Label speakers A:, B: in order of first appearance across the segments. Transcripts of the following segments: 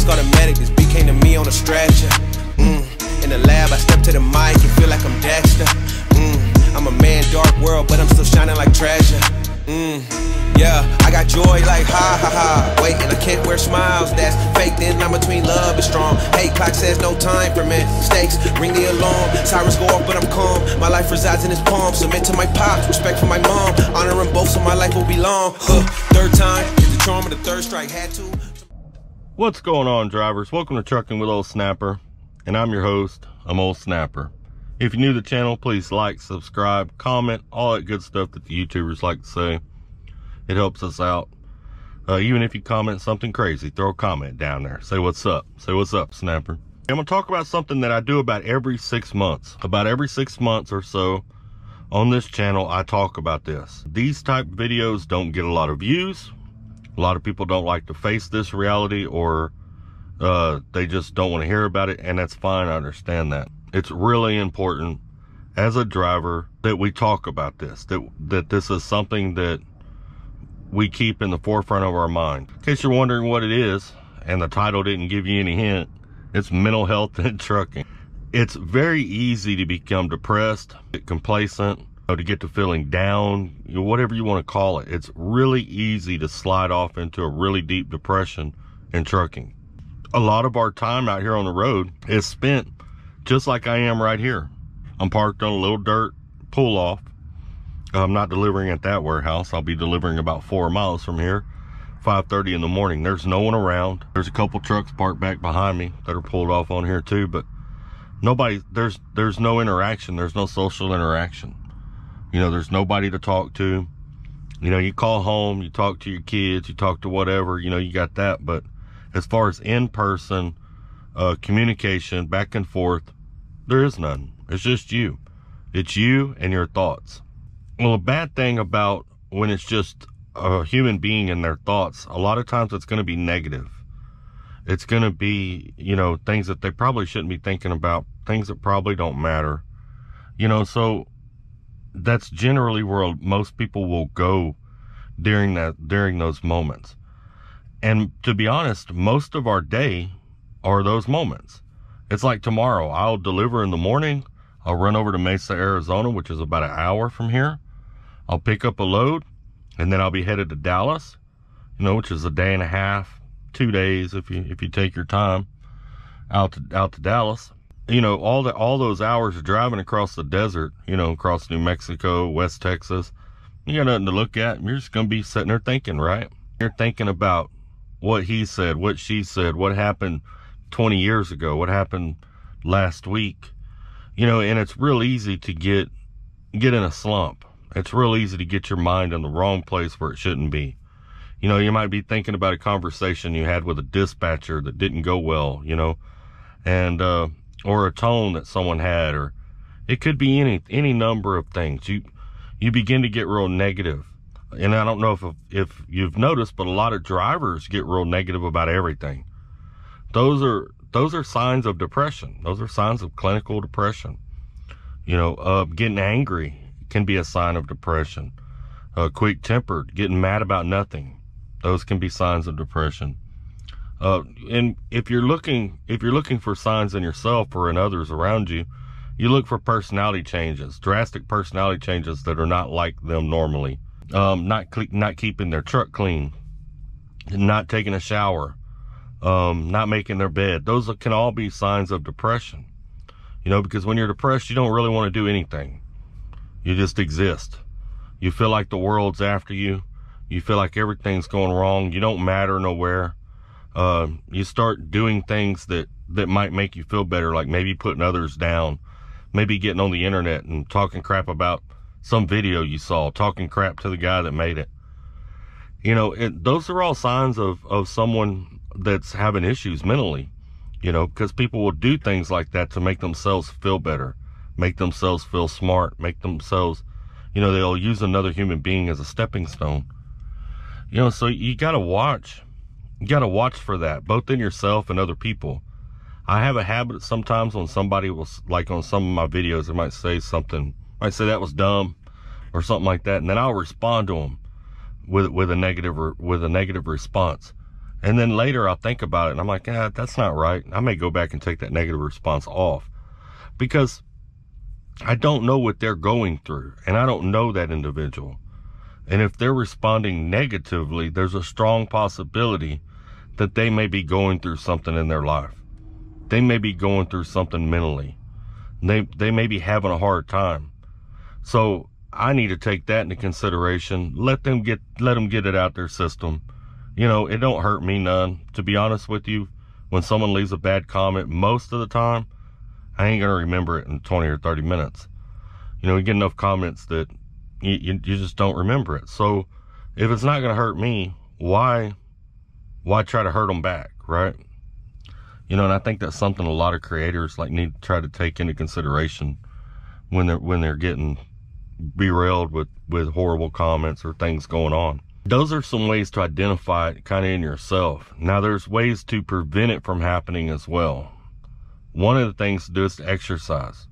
A: called a medic. This beat came to me on a stretcher. In the lab, I step to the mic and feel like I'm Dexter. I'm a man, dark world, but I'm still shining like treasure. Yeah, I got joy like ha ha ha. Wait, and I can't wear smiles, that's fake. Then I'm between love and strong. Hate clock says no time for mistakes. Ring the alarm, sirens go off, but I'm calm. My life resides in his palm. Submit to my pops, respect for my mom. Honoring both, so my life will be long. Third time, hit the charm of the third strike. Had to.
B: What's going on, drivers? Welcome to Trucking with Ole Snapper, and I'm your host. I'm Ole Snapper. If you're new to the channel, please like, subscribe, comment, all that good stuff that the YouTubers like to say. It helps us out. Even if you comment something crazy, throw a comment down there. Say what's up. Say what's up, Snapper. I'm going to talk about something that I do about every 6 months. About every 6 months or so on this channel, I talk about this. These type videos don't get a lot of views. A lot of people don't like to face this reality, or they just don't want to hear about it, and that's fine. I understand that. It's really important as a driver that we talk about this, that this is something that we keep in the forefront of our mind. In case you're wondering what it is, and the title didn't give you any hint, it's mental health in trucking. It's very easy to become depressed, get complacent, to get to feeling down, whatever you want to call it. It's really easy to slide off into a really deep depression in trucking. A lot of our time out here on the road is spent just like I am right here. I'm parked on a little dirt pull-off. I'm not delivering at that warehouse. I'll be delivering about 4 miles from here, 5:30 in the morning. There's no one around. There's a couple trucks parked back behind me that are pulled off on here too, but nobody, there's no interaction. There's no social interaction. There's nobody to talk to. You call home, you talk to your kids, you talk to whatever, you got that. But as far as in-person communication, back and forth, there is none. It's just you. It's you and your thoughts. Well, a bad thing about when it's just a human being and their thoughts, a lot of times it's going to be negative. It's going to be, things that they probably shouldn't be thinking about, things that probably don't matter. So that's generally where most people will go during those moments. And to be honest, most of our day are those moments. It's like tomorrow, I'll deliver in the morning. I'll run over to Mesa, Arizona, which is about an hour from here. I'll pick up a load, and then I'll be headed to Dallas, which is a day and a half, 2 days if you take your time out to Dallas. All those hours of driving across the desert, across New Mexico, West Texas, you got nothing to look at. You're just going to be sitting there thinking, right? You're thinking about what he said, what she said, what happened 20 years ago, what happened last week, and it's real easy to get in a slump. It's real easy to get your mind in the wrong place where it shouldn't be. You might be thinking about a conversation you had with a dispatcher that didn't go well, and, or a tone that someone had, or it could be any number of things. You begin to get real negative. And I don't know if you've noticed, but a lot of drivers get real negative about everything. Those are signs of depression. Those are signs of clinical depression. Getting angry can be a sign of depression. Quick-tempered, getting mad about nothing, those can be signs of depression. And if you're looking for signs in yourself or in others around you, you look for personality changes, drastic personality changes that are not like them normally. Not keeping their truck clean, not taking a shower, not making their bed. Those can all be signs of depression. Because when you're depressed, you don't really want to do anything. You just exist. You feel like the world's after you. You feel like everything's going wrong. You don't matter nowhere. You start doing things that might make you feel better, like maybe putting others down, maybe getting on the internet and talking crap about some video you saw, talking crap to the guy that made it. Those are all signs of someone that's having issues mentally, because people will do things like that to make themselves feel better, make themselves feel smart, make themselves, they'll use another human being as a stepping stone. So you gotta watch for that, both in yourself and other people. I have a habit sometimes when somebody will, like on some of my videos, they might say something, might say that was dumb or something like that, and then I'll respond to them with a negative response. And then later I'll think about it and I'm like, that's not right. I may go back and take that negative response off, because I don't know what they're going through and I don't know that individual. And if they're responding negatively, there's a strong possibility that they may be going through something in their life. They may be going through something mentally. They may be having a hard time. So I need to take that into consideration. Let them get it out their system. You know, it don't hurt me none. To be honest with you, when someone leaves a bad comment, most of the time, I ain't going to remember it in 20 or 30 minutes. You know, you get enough comments that you just don't remember it. So if it's not going to hurt me, why try to hurt them back, right? You know, and I think that's something a lot of creators like need to try to take into consideration when they're getting derailed with horrible comments or things going on. Those are some ways to identify it kind of in yourself. Now there's ways to prevent it from happening as well. One of the things to do is to exercise.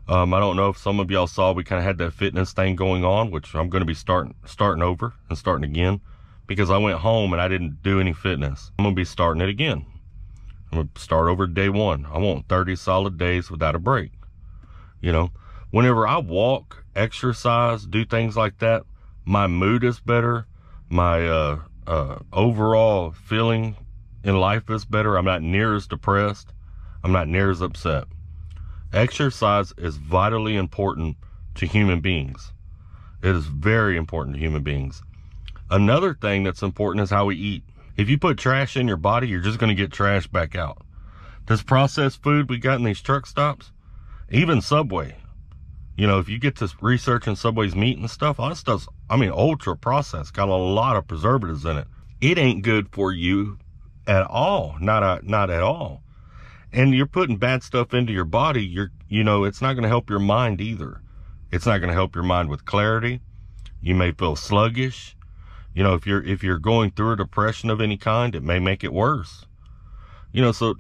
B: I don't know if some of y'all saw, we kind of had that fitness thing going on, which I'm going to be starting over and starting again, because I went home and I didn't do any fitness. I'm going to be starting it again. I'm going to start over day one. I want 30 solid days without a break. You know, whenever I walk, exercise, do things like that, my mood is better. My overall feeling in life is better. I'm not near as depressed. I'm not near as upset. Exercise is vitally important to human beings. It is very important to human beings. Another thing that's important is how we eat. If you put trash in your body, you're just going to get trash back out. This processed food we got in these truck stops, even Subway, you know, if you get to researching Subway's meat and stuff, all that stuff's, ultra processed, got a lot of preservatives in it. It ain't good for you at all. Not at all. And you're putting bad stuff into your body. It's not going to help your mind either. It's not going to help your mind with clarity. You may feel sluggish. You know, if you're going through a depression of any kind, it may make it worse. You know, so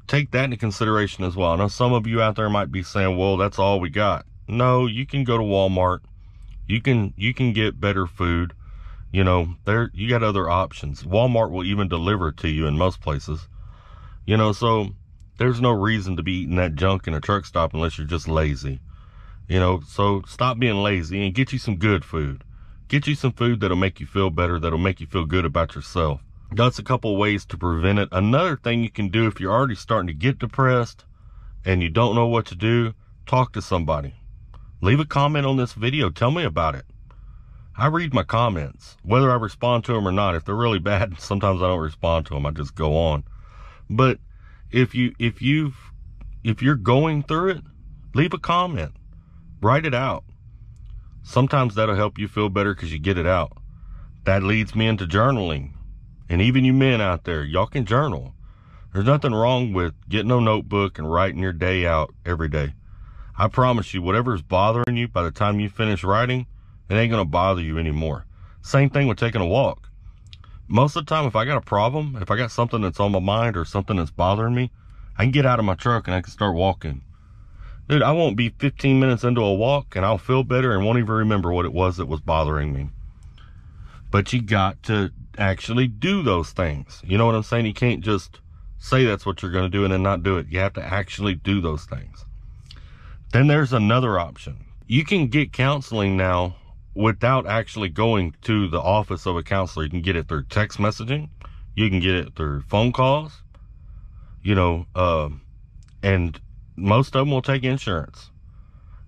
B: take that into consideration as well. I know some of you out there might be saying, well, that's all we got. No, you can go to Walmart. You can get better food. You know, you got other options. Walmart will even deliver it to you in most places. You know, so there's no reason to be eating that junk in a truck stop unless you're just lazy. You know, so stop being lazy and get you some good food. Get you some food that'll make you feel better, that'll make you feel good about yourself. That's a couple of ways to prevent it. Another thing you can do if you're already starting to get depressed and you don't know what to do, talk to somebody. Leave a comment on this video. Tell me about it. I read my comments, whether I respond to them or not. If they're really bad, sometimes I don't respond to them. I just go on. But if you're going through it, leave a comment. Write it out. Sometimes that'll help you feel better because you get it out. That leads me into journaling. And even you men out there, y'all can journal. There's nothing wrong with getting a notebook and writing your day out every day. I promise you, whatever's bothering you, by the time you finish writing, it ain't going to bother you anymore. Same thing with taking a walk. Most of the time, if I got a problem, if I got something that's on my mind or something that's bothering me, I can get out of my truck and I can start walking. Dude, I won't be 15 minutes into a walk and I'll feel better and won't even remember what it was that was bothering me. But you got to actually do those things. You know what I'm saying? You can't just say that's what you're going to do and then not do it. You have to actually do those things. Then there's another option. You can get counseling now without actually going to the office of a counselor. You can get it through text messaging. You can get it through phone calls. And most of them will take insurance.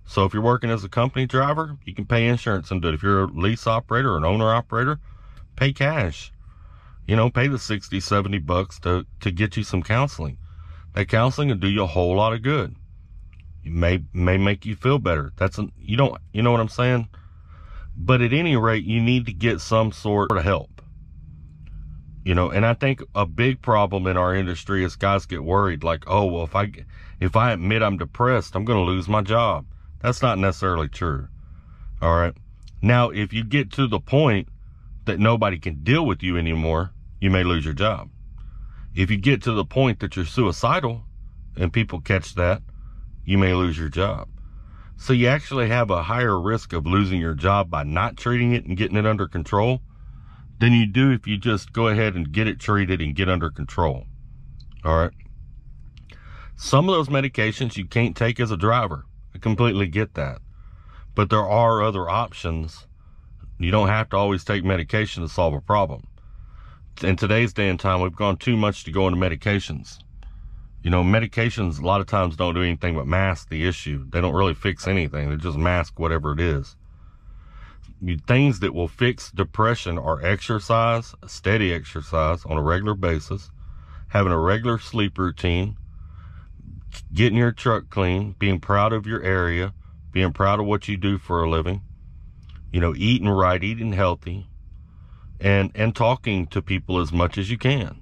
B: So if you're working as a company driver, you can pay insurance and do it. If you're a lease operator or an owner operator, pay cash. Pay the $60, $70 to get you some counseling. That counseling will do you a whole lot of good. It may make you feel better. You know what I'm saying? But at any rate, you need to get some sort of help. And I think a big problem in our industry is guys get worried like, oh, well, if I admit I'm depressed, I'm going to lose my job. That's not necessarily true. All right. Now, if you get to the point that nobody can deal with you anymore, you may lose your job. If you get to the point that you're suicidal and people catch that, you may lose your job. So you actually have a higher risk of losing your job by not treating it and getting it under control than you do if you just go ahead and get it treated and get under control. All right. Some of those medications you can't take as a driver. I completely get that. But there are other options. You don't have to always take medication to solve a problem. In today's day and time, we've gone too much to go into medications. You know, medications a lot of times don't do anything but mask the issue. They don't really fix anything. They just mask whatever it is. Things that will fix depression are exercise, steady exercise on a regular basis, having a regular sleep routine, getting your truck clean, being proud of your area, being proud of what you do for a living, you know, eating right, eating healthy, and talking to people as much as you can.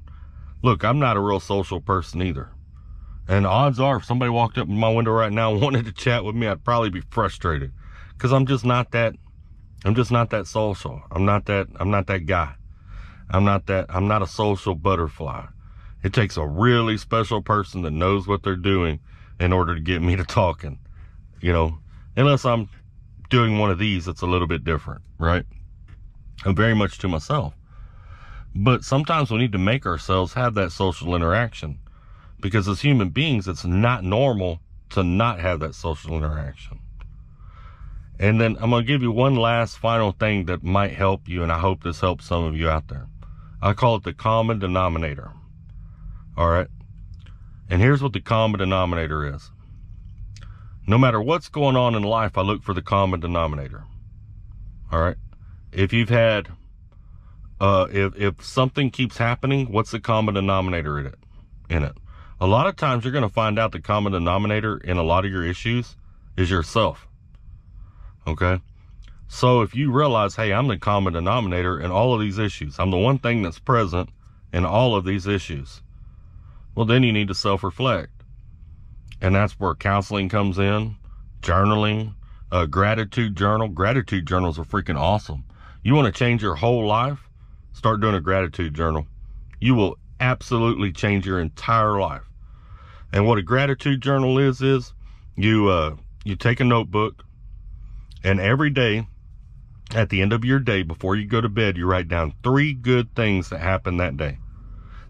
B: Look, I'm not a real social person either. And odds are if somebody walked up in my window right now and wanted to chat with me, I'd probably be frustrated because I'm just not that social. I'm not that guy. I'm not a social butterfly. It takes a really special person that knows what they're doing in order to get me to talking, you know, unless I'm doing one of these, it's a little bit different, right? I'm very much to myself. But sometimes we need to make ourselves have that social interaction because as human beings, it's not normal to not have that social interaction. And then I'm going to give you one last final thing that might help you, and I hope this helps some of you out there. I call it the common denominator. All right? And here's what the common denominator is. No matter what's going on in life, I look for the common denominator. All right? If you've had, if something keeps happening, what's the common denominator in it? A lot of times you're going to find out the common denominator in a lot of your issues is yourself. Okay? So if you realize, hey, I'm the common denominator in all of these issues. I'm the one thing that's present in all of these issues. Well, then you need to self-reflect. And that's where counseling comes in, journaling, gratitude journal. Gratitude journals are freaking awesome. You want to change your whole life? Start doing a gratitude journal. You will absolutely change your entire life. And what a gratitude journal is you take a notebook, and every day, at the end of your day, before you go to bed, you write down 3 good things that happened that day.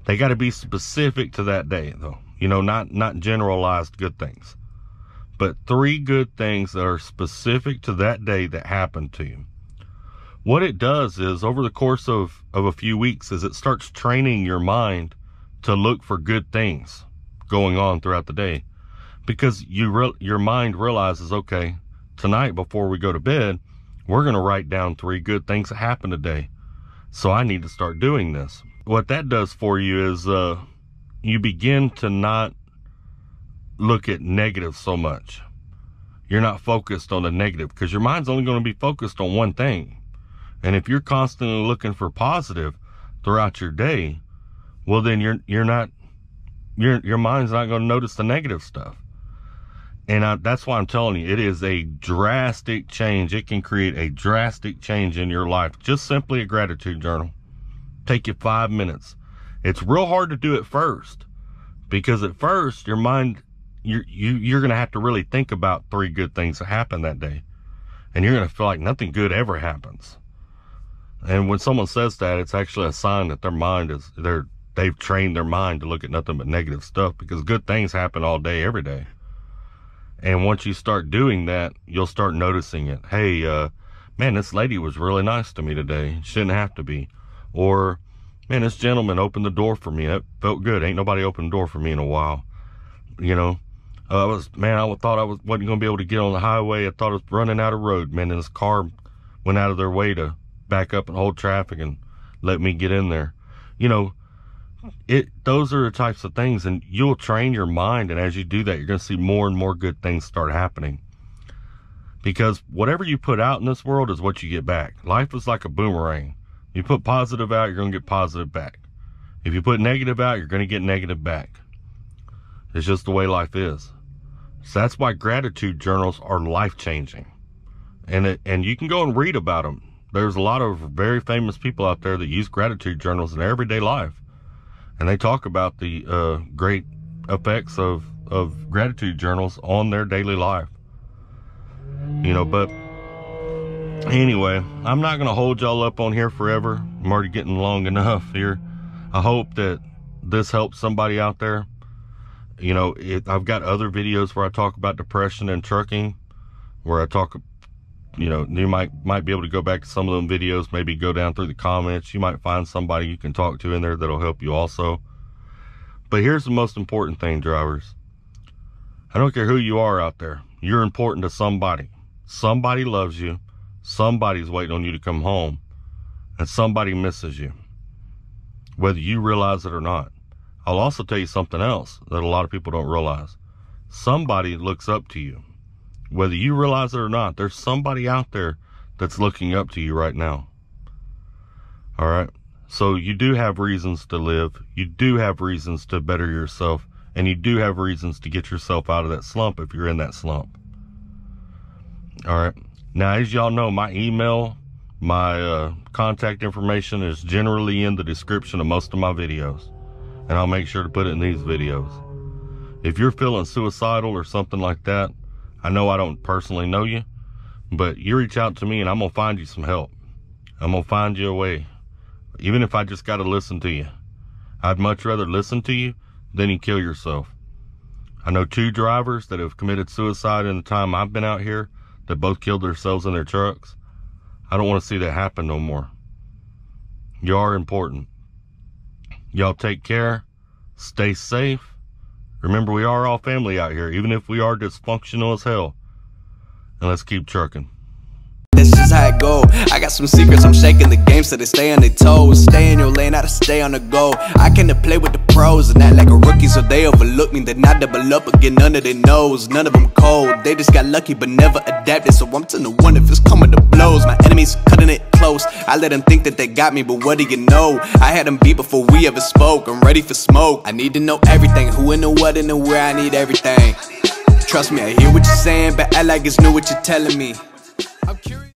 B: They got to be specific to that day, though. You know, not generalized good things, but 3 good things that are specific to that day that happened to you. What it does is, over the course of a few weeks, is it starts training your mind to look for good things going on throughout the day, because your mind realizes, okay, tonight before we go to bed, we're going to write down 3 good things that happened today. So I need to start doing this. What that does for you is you begin to not look at negative so much. You're not focused on the negative because your mind's only going to be focused on one thing. And if you're constantly looking for positive throughout your day, well, then your mind's not going to notice the negative stuff. And that's why I'm telling you, it is a drastic change. It can create a drastic change in your life. Just simply a gratitude journal. Take you 5 minutes. It's real hard to do at first, because at first your mind, you're going to have to really think about 3 good things that happened that day. And you're going to feel like nothing good ever happens. And when someone says that, it's actually a sign that their mind they've trained their mind to look at nothing but negative stuff, because good things happen all day, every day. And once you start doing that, you'll start noticing it. Hey, man, this lady was really nice to me today. She didn't have to be. Or, man, this gentleman opened the door for me. That felt good. Ain't nobody opened the door for me in a while. You know, I thought I wasn't going to be able to get on the highway. I thought I was running out of road. Man, and this car went out of their way to back up and hold traffic and let me get in there. You know, those are the types of things, and you'll train your mind, and as you do that, you're going to see more and more good things start happening. Because whatever you put out in this world is what you get back. Life is like a boomerang. You put positive out, you're going to get positive back. If you put negative out, you're going to get negative back. It's just the way life is. So that's why gratitude journals are life-changing. And you can go and read about them. There's a lot of very famous people out there that use gratitude journals in their everyday life. And they talk about the great effects of gratitude journals on their daily life. You know, but Anyway, I'm not going to hold y'all up on here forever. I'm already getting long enough here. I hope that this helps somebody out there. You know, I've got other videos where I talk about depression and trucking, where I talk, you know, you might be able to go back to some of them videos, maybe go down through the comments. You might find somebody you can talk to in there that'll help you also. But here's the most important thing, drivers. I don't care who you are out there. You're important to somebody. Somebody loves you. Somebody's waiting on you to come home. And somebody misses you, whether you realize it or not. I'll also tell you something else that a lot of people don't realize. Somebody looks up to you. Whether you realize it or not, there's somebody out there that's looking up to you right now. All right? So you do have reasons to live. You do have reasons to better yourself. And you do have reasons to get yourself out of that slump if you're in that slump. All right? Now, as y'all know, my email, my contact information is generally in the description of most of my videos. And I'll make sure to put it in these videos. If you're feeling suicidal or something like that, I know I don't personally know you, but you reach out to me and I'm going to find you some help. I'm going to find you a way. Even if I just got to listen to you. I'd much rather listen to you than you kill yourself. I know 2 drivers that have committed suicide in the time I've been out here that both killed themselves in their trucks. I don't want to see that happen no more. You are important. Y'all take care. Stay safe. Remember, we are all family out here, even if we are dysfunctional as hell. And let's keep trucking.
C: That's just how it go. I got some secrets, I'm shaking the game so they stay on their toes. Stay in your lane, how to stay on the go. I came to play with the pros and act like a rookie, so they overlook me. Then I double up again, none of their nose. None of them cold, they just got lucky but never adapted. So I'm to the one if it's coming to blows. My enemies cutting it close. I let them think that they got me, but what do you know? I had them beat before we ever spoke. I'm ready for smoke. I need to know everything, who and the what and the where. I need everything. Trust me, I hear what you're saying, but act like it's new what you're telling me. I'm curious.